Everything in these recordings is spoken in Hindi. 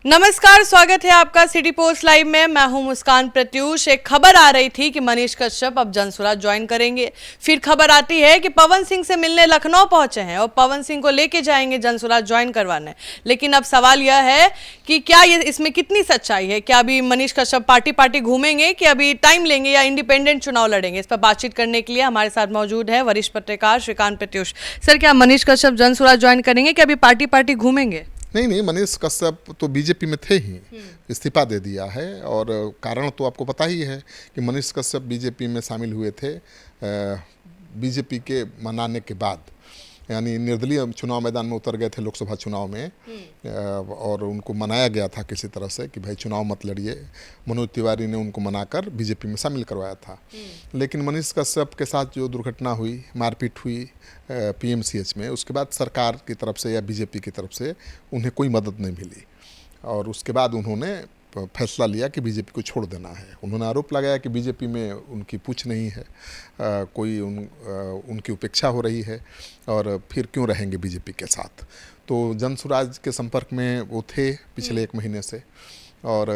नमस्कार, स्वागत है आपका सिटी पोस्ट लाइव में। मैं हूं मुस्कान प्रत्यूष। एक खबर आ रही थी कि मनीष कश्यप अब जनसुराज ज्वाइन करेंगे। फिर खबर आती है कि पवन सिंह से मिलने लखनऊ पहुंचे हैं और पवन सिंह को लेके जाएंगे जनसुराज ज्वाइन करवाने। लेकिन अब सवाल यह है कि क्या ये इसमें कितनी सच्चाई है। क्या अभी मनीष कश्यप पार्टी घूमेंगे कि अभी टाइम लेंगे या इंडिपेंडेंट चुनाव लड़ेंगे। इस पर बातचीत करने के लिए हमारे साथ मौजूद है वरिष्ठ पत्रकार श्रीकांत प्रत्यूष। सर, क्या मनीष कश्यप जनसुराज ज्वाइन करेंगे कि अभी पार्टी घूमेंगे? नहीं, मनीष कश्यप तो बीजेपी में थे ही, इस्तीफा दे दिया है। और कारण तो आपको पता ही है कि मनीष कश्यप बीजेपी में शामिल हुए थे बीजेपी के मनाने के बाद, यानी निर्दलीय चुनाव मैदान में उतर गए थे लोकसभा चुनाव में। और उनको मनाया गया था किसी तरह से कि भाई चुनाव मत लड़िए। मनोज तिवारी ने उनको मनाकर बीजेपी में शामिल करवाया था। लेकिन मनीष कश्यप के साथ जो दुर्घटना हुई, मारपीट हुई पीएमसीएच में, उसके बाद सरकार की तरफ से या बीजेपी की तरफ से उन्हें कोई मदद नहीं मिली। और उसके बाद उन्होंने फैसला लिया कि बीजेपी को छोड़ देना है। उन्होंने आरोप लगाया कि बीजेपी में उनकी पूछ नहीं है, उनकी उपेक्षा हो रही है और फिर क्यों रहेंगे बीजेपी के साथ। तो जनसुराज के संपर्क में वो थे पिछले 1 महीने से। और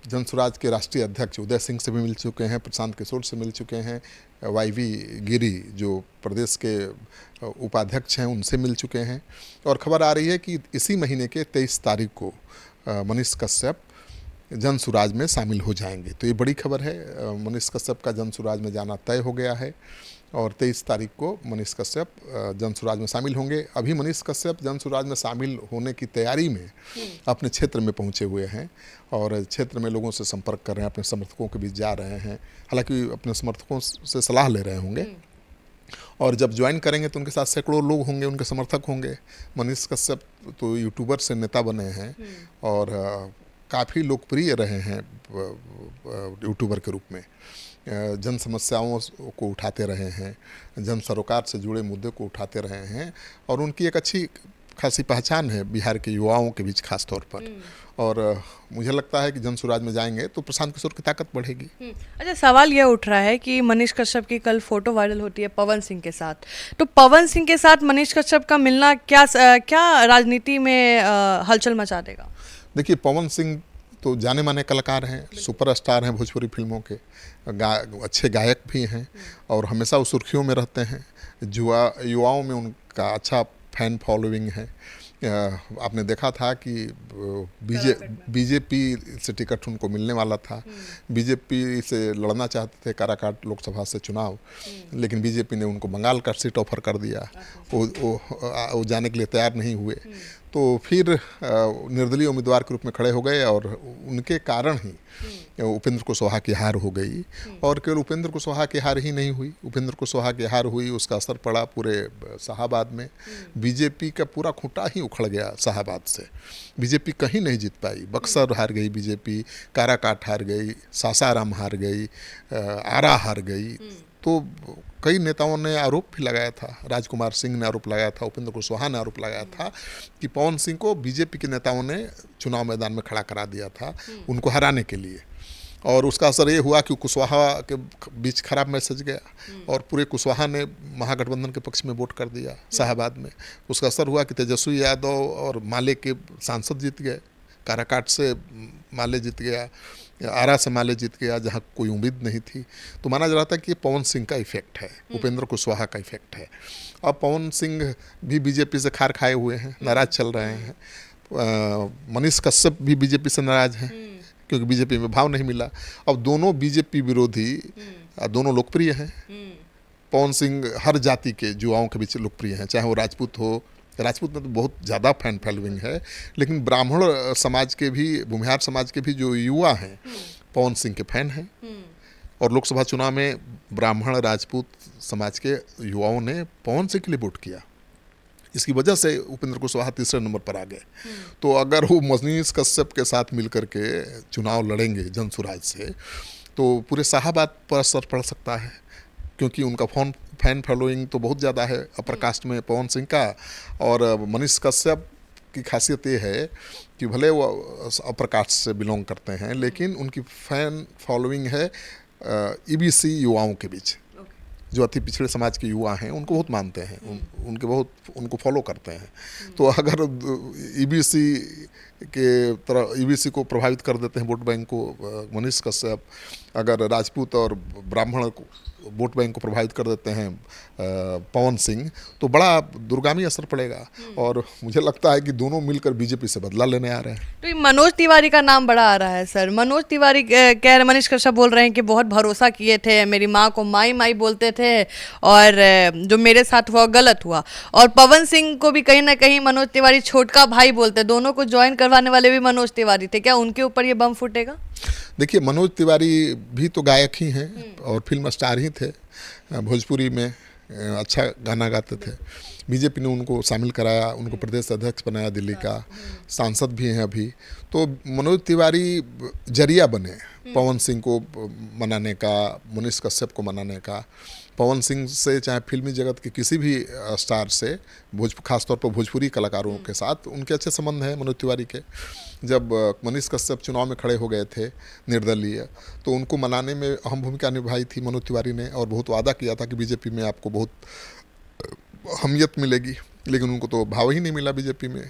जनसुराज के राष्ट्रीय अध्यक्ष उदय सिंह से भी मिल चुके हैं, प्रशांत किशोर से मिल चुके हैं, वाईवी गिरी जो प्रदेश के उपाध्यक्ष हैं उनसे मिल चुके हैं। और खबर आ रही है कि इसी महीने के 23 तारीख को मनीष कश्यप जनसुराज में शामिल हो जाएंगे। तो ये बड़ी खबर है। मनीष कश्यप का जनसुराज में जाना तय हो गया है और 23 तारीख को मनीष कश्यप जनसुराज में शामिल होंगे। अभी मनीष कश्यप जनसुराज में शामिल होने की तैयारी में अपने क्षेत्र में पहुंचे हुए हैं और क्षेत्र में लोगों से संपर्क कर रहे हैं, अपने समर्थकों के बीच जा रहे हैं। हालांकि अपने समर्थकों से सलाह ले रहे होंगे। और जब ज्वाइन करेंगे तो उनके साथ सैकड़ों लोग होंगे, उनके समर्थक होंगे। मनीष कश्यप तो यूट्यूबर से नेता बने हैं और काफ़ी लोकप्रिय रहे हैं यूट्यूबर के रूप में। जन समस्याओं को उठाते रहे हैं, जन सरोकार से जुड़े मुद्दे को उठाते रहे हैं और उनकी एक अच्छी खासी पहचान है बिहार के युवाओं के बीच खास तौर पर। और मुझे लगता है कि जनसुराज में जाएंगे तो प्रशांत किशोर की ताकत बढ़ेगी। अच्छा, सवाल यह उठ रहा है कि मनीष कश्यप की कल फोटो वायरल होती है पवन सिंह के साथ। तो पवन सिंह के साथ मनीष कश्यप का मिलना क्या राजनीति में हलचल मचा देगा? देखिए, पवन सिंह तो जाने माने कलाकार हैं, सुपरस्टार हैं भोजपुरी फिल्मों के, अच्छे गायक भी हैं और हमेशा वो सुर्खियों में रहते हैं। युवाओं में उनका अच्छा फैन फॉलोइंग है। आपने देखा था कि बीजेपी से टिकट उनको मिलने वाला था। बीजेपी से लड़ना चाहते थे काराकाट लोकसभा से चुनाव, लेकिन बीजेपी ने उनको बंगाल का सीट ऑफर कर दिया। वो जाने के लिए तैयार नहीं हुए। तो फिर निर्दलीय उम्मीदवार के रूप में खड़े हो गए और उनके कारण ही उपेंद्र कुशवाहा की हार हो गई। और केवल उपेंद्र कुशवाहा की हार ही नहीं हुई, उपेंद्र कुशवाहा की हार हुई, उसका असर पड़ा पूरे शाहाबाद में। बीजेपी का पूरा खूंटा ही उखड़ गया शाहाबाद से। बीजेपी कहीं नहीं जीत पाई। बक्सर हार गई बीजेपी, काराकाट हार गई, सासाराम हार गई, आरा हार गई। तो कई नेताओं ने आरोप भी लगाया था, राजकुमार सिंह ने आरोप लगाया था, उपेंद्र कुशवाहा ने आरोप लगाया था कि पवन सिंह को बीजेपी के नेताओं ने चुनाव मैदान में खड़ा करा दिया था उनको हराने के लिए। और उसका असर ये हुआ कि कुशवाहा के बीच खराब मैसेज गया और पूरे कुशवाहा ने महागठबंधन के पक्ष में वोट कर दिया शाहाबाद में। उसका असर हुआ कि तेजस्वी यादव और माले के सांसद जीत गए, काराकाट से माले जीत गया, आरा से माले जीत गया जहाँ कोई उम्मीद नहीं थी। तो माना जा रहा था कि ये पवन सिंह का इफेक्ट है, उपेंद्र कुशवाहा का इफेक्ट है। अब पवन सिंह भी बीजेपी से खार खाए हुए हैं, नाराज चल रहे हैं। मनीष कश्यप भी बीजेपी से नाराज हैं क्योंकि बीजेपी में भाव नहीं मिला। अब दोनों बीजेपी विरोधी, दोनों लोकप्रिय हैं। पवन सिंह हर जाति के युवाओं के बीच लोकप्रिय हैं, चाहे वो राजपूत हो। राजपूत में तो बहुत ज़्यादा फैन फॉलोइंग है, लेकिन ब्राह्मण समाज के भी, भूमिहार समाज के भी जो युवा हैं पवन सिंह के फैन हैं। और लोकसभा चुनाव में ब्राह्मण राजपूत समाज के युवाओं ने पवन सिंह के लिए वोट किया। इसकी वजह से उपेंद्र कुशवाहा तीसरे नंबर पर आ गए। तो अगर वो मनीष कश्यप के साथ मिलकर के चुनाव लड़ेंगे जनसुराज से तो पूरे शाहाबाद पर असर पड़ सकता है, क्योंकि उनका फैन फॉलोइंग तो बहुत ज़्यादा है अपर कास्ट में पवन सिंह का। और मनीष कश्यप की खासियत ये है कि भले वो अपर कास्ट से बिलोंग करते हैं, लेकिन उनकी फैन फॉलोइंग है ईबीसी युवाओं के बीच, जो अति पिछड़े समाज के युवा हैं उनको बहुत मानते हैं, उनके बहुत उनको फॉलो करते हैं। तो अगर ईबीसी के तरह ईबीसी को प्रभावित कर देते हैं वोट बैंक को मनीष कश्यप, अगर राजपूत और ब्राह्मण को वोट बैंक को प्रभावित कर देते हैं पवन सिंह, तो बड़ा दूरगामी असर पड़ेगा। और मुझे लगता है कि दोनों मिलकर बीजेपी से बदला लेने आ रहे हैं। तो ये मनोज तिवारी का नाम बड़ा आ रहा है सर। मनोज तिवारी कह रहे, मनीष कश्यप बोल रहे हैं कि बहुत भरोसा किए थे, मेरी माँ को माई माई बोलते थे और जो मेरे साथ हुआ गलत हुआ। और पवन सिंह को भी कहीं ना कहीं मनोज तिवारी छोटका भाई बोलते, दोनों को ज्वाइन करवाने वाले भी मनोज तिवारी थे। क्या उनके ऊपर ये बम फूटेगा? देखिए, मनोज तिवारी भी तो गायक ही हैं और फिल्म स्टार ही थे, भोजपुरी में अच्छा गाना गाते थे। बीजेपी ने उनको शामिल कराया, उनको प्रदेश अध्यक्ष बनाया, दिल्ली का सांसद भी हैं अभी। तो मनोज तिवारी जरिया बने पवन सिंह को मनाने का, मनीष कश्यप को मनाने का। पवन सिंह से चाहे फिल्मी जगत के किसी भी स्टार से, खासतौर पर भोजपुरी कलाकारों के साथ उनके अच्छे संबंध हैं मनोज तिवारी के। जब मनीष कश्यप चुनाव में खड़े हो गए थे निर्दलीय, तो उनको मनाने में अहम भूमिका निभाई थी मनोज तिवारी ने, और बहुत वादा किया था कि बीजेपी में आपको बहुत अहमियत मिलेगी, लेकिन उनको तो भाव ही नहीं मिला बीजेपी में।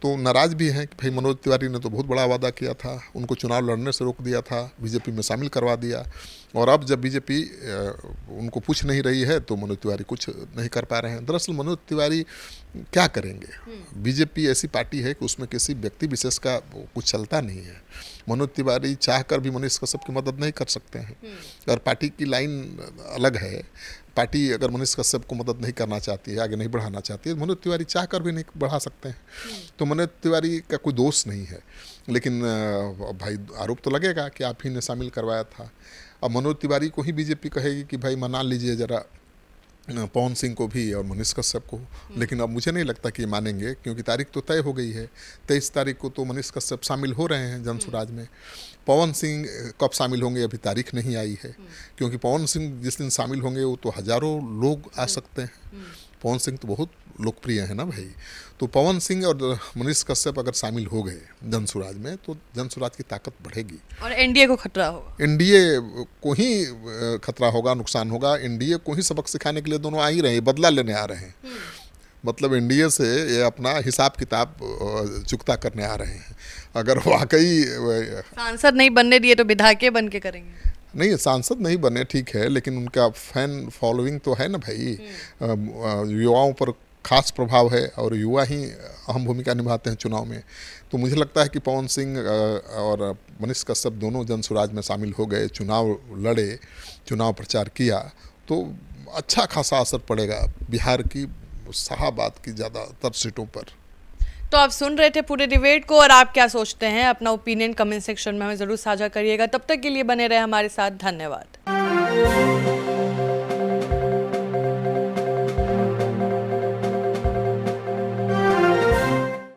तो नाराज़ भी हैं कि भाई मनोज तिवारी ने तो बहुत बड़ा वादा किया था, उनको चुनाव लड़ने से रोक दिया था, बीजेपी में शामिल करवा दिया, और अब जब बीजेपी उनको पूछ नहीं रही है तो मनोज तिवारी कुछ नहीं कर पा रहे हैं। दरअसल मनोज तिवारी क्या करेंगे? बीजेपी ऐसी पार्टी है कि उसमें किसी व्यक्ति विशेष का कुछ चलता नहीं है। मनोज तिवारी चाहकर भी मनीष कश्यप की मदद नहीं कर सकते हैं, और पार्टी की लाइन अलग है। पार्टी अगर मनीष कश्यप को मदद नहीं करना चाहती है, आगे नहीं बढ़ाना चाहती है, मनोज तिवारी चाह कर भी नहीं बढ़ा सकते हैं। तो मनोज तिवारी का कोई दोष नहीं है, लेकिन भाई आरोप तो लगेगा कि आप ही ने शामिल करवाया था। अब मनोज तिवारी को ही बीजेपी कहेगी कि भाई मना लीजिए जरा पवन सिंह को भी और मनीष कश्यप को, लेकिन अब मुझे नहीं लगता कि ये मानेंगे, क्योंकि तारीख तो तय हो गई है। 23 तारीख को तो मनीष कश्यप शामिल हो रहे हैं जनसुराज में। पवन सिंह कब शामिल होंगे अभी तारीख नहीं आई है, क्योंकि पवन सिंह जिस दिन शामिल होंगे वो तो हजारों लोग आ सकते हैं। पवन सिंह तो बहुत लोकप्रिय है ना भाई। तो पवन सिंह और मनीष कश्यप अगर शामिल हो गए जनसुराज में तो जनसुराज की ताकत बढ़ेगी और एनडीए को खतरा होगा। एनडीए को ही खतरा होगा, नुकसान होगा। एनडीए को ही सबक सिखाने के लिए दोनों आ ही रहे हैं, बदला लेने आ रहे हैं। मतलब एनडीए से ये अपना हिसाब किताब चुकता करने आ रहे हैं। अगर वाकई सांसद नहीं बनने दिए तो विधायक बन के करेंगे। नहीं, सांसद नहीं बने ठीक है, लेकिन उनका फैन फॉलोइंग तो है ना भाई। युवाओं पर खास प्रभाव है और युवा ही अहम भूमिका निभाते हैं चुनाव में। तो मुझे लगता है कि पवन सिंह और मनीष कश्यप दोनों जनसुराज में शामिल हो गए, चुनाव लड़े, चुनाव प्रचार किया, तो अच्छा खासा असर पड़ेगा बिहार की, शाहाबाद की ज़्यादातर सीटों पर। तो आप सुन रहे थे पूरे डिबेट को, और आप क्या सोचते हैं अपना ओपिनियन कमेंट सेक्शन में हमें ज़रूर साझा करिएगा। तब तक के लिए बने रहे हमारे साथ। धन्यवाद।